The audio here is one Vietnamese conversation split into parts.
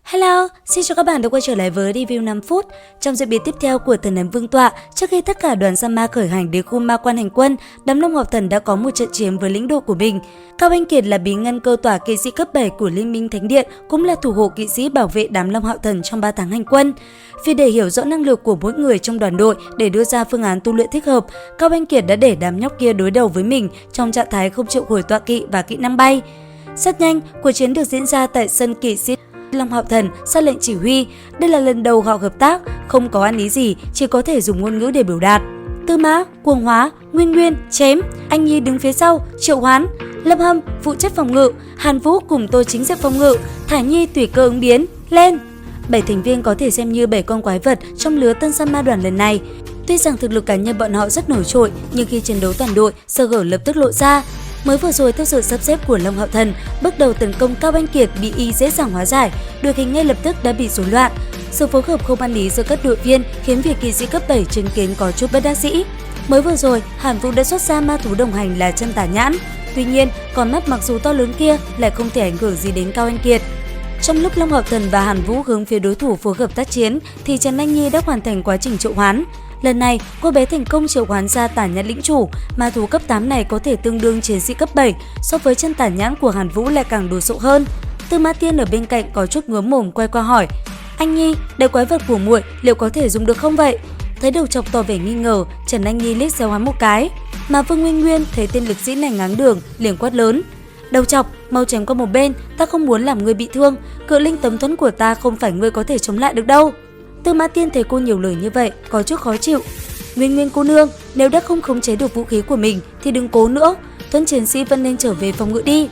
Hello, xin chào các bạn đã quay trở lại với review 5 phút. Trong diễn biến tiếp theo của Thần Ấn Vương Tọa, trước khi tất cả đoàn sa ma khởi hành đến khu ma quan hành quân, đám Long Ngọc Thần đã có một trận chiến với lĩnh đội của mình. Cao Anh Kiệt là bí ngân cơ tỏa kỵ sĩ cấp 7 của Liên minh Thánh Điện, cũng là thủ hộ kỵ sĩ bảo vệ đám Long Hạo Thần trong 3 tháng hành quân. Vì để hiểu rõ năng lực của mỗi người trong đoàn đội để đưa ra phương án tu luyện thích hợp, Cao Anh Kiệt đã để đám nhóc kia đối đầu với mình trong trạng thái không chịu hồi tọa kỵ và kỹ năng bay. Rất nhanh, cuộc chiến được diễn ra tại sân kỵ sĩ Long Hạo Thần ra lệnh chỉ huy. Đây là lần đầu họ hợp tác, không có ăn ý gì, chỉ có thể dùng ngôn ngữ để biểu đạt. Tư Mã, Cuồng Hóa, Nguyên, chém. Anh Nhi đứng phía sau, triệu hoán. Lâm Hâm phụ trách phòng ngự, Hàn Vũ cùng tôi chính diện phòng ngự, Thải Nhi tùy cơ ứng biến. Lên! 7 thành viên có thể xem như 7 con quái vật trong lứa tân sa ma đoàn lần này. Tuy rằng thực lực cá nhân bọn họ rất nổi trội, nhưng khi chiến đấu toàn đội, sơ hở lập tức lộ ra. Mới vừa rồi theo sự sắp xếp của Long Hạo Thần, bước đầu tấn công Cao Anh Kiệt bị y dễ dàng hóa giải, đội hình ngay lập tức đã bị rối loạn. Sự phối hợp không ăn ý giữa các đội viên khiến việc kỵ sĩ cấp 7 chứng kiến có chút bất đắc dĩ. Mới vừa rồi, Hàn Vũ đã xuất ra ma thú đồng hành là chân tả nhãn. Tuy nhiên, con mắt mặc dù to lớn kia lại không thể ảnh hưởng gì đến Cao Anh Kiệt. Trong lúc Long Hạo Thần và Hàn Vũ hướng phía đối thủ phối hợp tác chiến, thì Trần Anh Nhi đã hoàn thành quá trình triệu hoán. Lần này, cô bé thành công triệu hoán ra tả nhãn lĩnh chủ, ma thú cấp 8 này có thể tương đương chiến sĩ cấp 7, so với chân tả nhãn của Hàn Vũ lại càng đồ sộ hơn. Tư Mã Tiên ở bên cạnh có chút ngứa mồm quay qua hỏi: "Anh Nhi, đại quái vật của muội liệu có thể dùng được không vậy?" Thấy Đầu Chọc tỏ vẻ nghi ngờ, Trần Anh Nhi liếc xéo hắn một cái, mà Vương Nguyên thấy tên lực sĩ này ngáng đường, liền quát lớn: "Đầu Chọc, mau tránh qua một bên, ta không muốn làm ngươi bị thương, cự linh tấm thuẫn của ta không phải ngươi có thể chống lại được đâu." Tư Mã Tiên thấy cô nhiều lời như vậy, có chút khó chịu. Nguyên cô nương, nếu đã không khống chế được vũ khí của mình thì đừng cố nữa, Tuấn chiến sĩ vẫn nên trở về phòng ngự đi.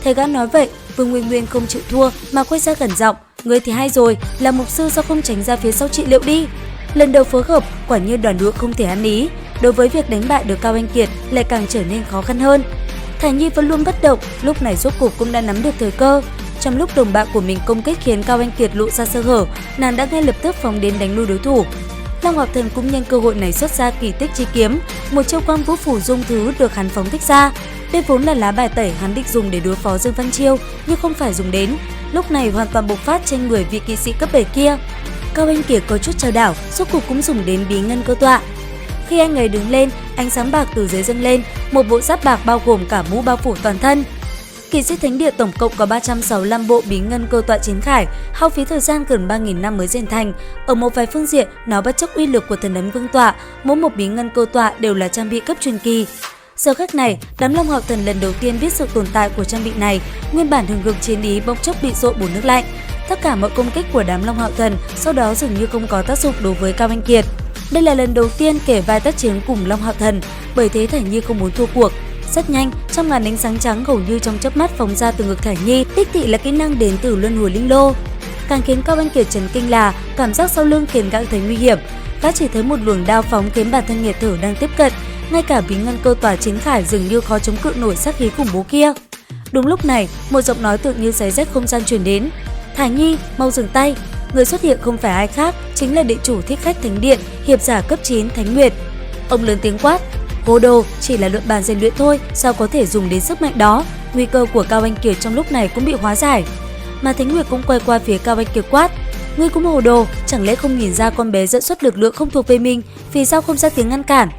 Thấy gã nói vậy, Vương Nguyên không chịu thua mà quay ra gần giọng: "Ngươi thì hay rồi, là mục sư sao không tránh ra phía sau trị liệu đi?" Lần đầu phối hợp, quả nhiên đoàn đội không thể ăn ý, đối với việc đánh bại được Cao Anh Kiệt lại càng trở nên khó khăn hơn. Thải Nhi vẫn luôn bất động, lúc này rốt cuộc cũng đã nắm được thời cơ. Trong lúc đồng bạn của mình công kích khiến Cao Anh Kiệt lộ ra sơ hở, nàng đã ngay lập tức phóng đến đánh lui đối thủ. Long Ngọc Thần cũng nhân cơ hội này xuất ra kỳ tích chi kiếm, một chiêu quang vũ phủ dung thứ được hắn phóng thích ra. Đây vốn là lá bài tẩy hắn định dùng để đối phó Dương Văn Chiêu, nhưng không phải dùng đến. Lúc này hoàn toàn bộc phát trên người vị kỵ sĩ cấp 7 kia. Cao Anh Kiệt có chút chao đảo, rốt cuộc cũng dùng đến bí ngân cơ tọa. Khi anh ấy đứng lên, ánh sáng bạc từ dưới dâng lên, một bộ giáp bạc bao gồm cả mũ bao phủ toàn thân. Kỵ sĩ Thánh Địa tổng cộng có 365 bộ bí ngân cơ tọa chiến khải, hao phí thời gian gần 3.000 năm mới rèn thành. Ở một vài phương diện, nó bất chấp uy lực của Thần Ấn Vương Tọa, mỗi một bí ngân cơ tọa đều là trang bị cấp truyền kỳ. Giờ khắc này, đám Long Hạo Thần lần đầu tiên biết sự tồn tại của trang bị này, nguyên bản hừng hực chiến ý bỗng chốc bị dội bùn nước lạnh. Tất cả mọi công kích của đám Long Hạo Thần sau đó dường như không có tác dụng đối với Cao Anh Kiệt. Đây là lần đầu tiên kể vai tác chiến cùng Long Hạo Thần, bởi thế Thải Nhi không muốn thua cuộc. Rất nhanh, trong màn ánh sáng trắng hầu như trong chớp mắt phóng ra từ ngực Thải Nhi, đích thị là kỹ năng đến từ luân hồi linh lô. Càng khiến Cao Anh Kiệt chấn kinh là cảm giác sau lưng khiến gã thấy nguy hiểm. Gã chỉ thấy một luồng đao phóng khiến bản thân nghiệt thở đang tiếp cận, ngay cả bí ngân cơ tỏa chiến khải dường như khó chống cự nổi sát khí khủng bố kia. Đúng lúc này, một giọng nói tự như xé rách không gian truyền đến: "Thải Nhi, mau dừng tay." Người xuất hiện không phải ai khác, chính là địa chủ Thích Khách Thánh Điện, hiệp giả cấp 9 Thánh Nguyệt. Ông lớn tiếng quát: "Hồ đồ, chỉ là luận bàn rèn luyện thôi, sao có thể dùng đến sức mạnh đó?" Nguy cơ của Cao Anh Kiệt trong lúc này cũng bị hóa giải. Mà Thánh Nguyệt cũng quay qua phía Cao Anh Kiệt quát: "Ngươi cũng hồ đồ, chẳng lẽ không nhìn ra con bé dẫn xuất lực lượng không thuộc về mình, vì sao không ra tiếng ngăn cản?"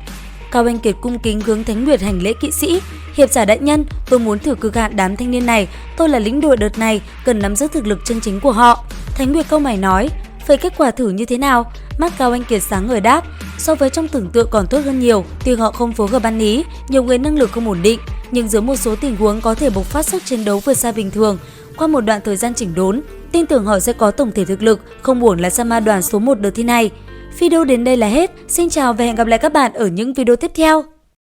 Cao Anh Kiệt cung kính hướng Thánh Nguyệt hành lễ kỵ sĩ: "Hiệp giả đại nhân, tôi muốn thử cực hạn đám thanh niên này, tôi là lĩnh đội đợt này, cần nắm giữ thực lực chân chính của họ." Thánh Nguyệt cau mày nói: "Vậy kết quả thử như thế nào?" Mắt Cao Anh Kiệt sáng ngời đáp: "So với trong tưởng tượng còn tốt hơn nhiều, tuy họ không phối hợp ăn ý, nhiều người năng lực không ổn định, nhưng dưới một số tình huống có thể bộc phát sức chiến đấu vượt xa bình thường. Qua một đoạn thời gian chỉnh đốn, tin tưởng họ sẽ có tổng thể thực lực, không uổng là sa ma đoàn số 1 đợt thi này." Video đến đây là hết. Xin chào và hẹn gặp lại các bạn ở những video tiếp theo.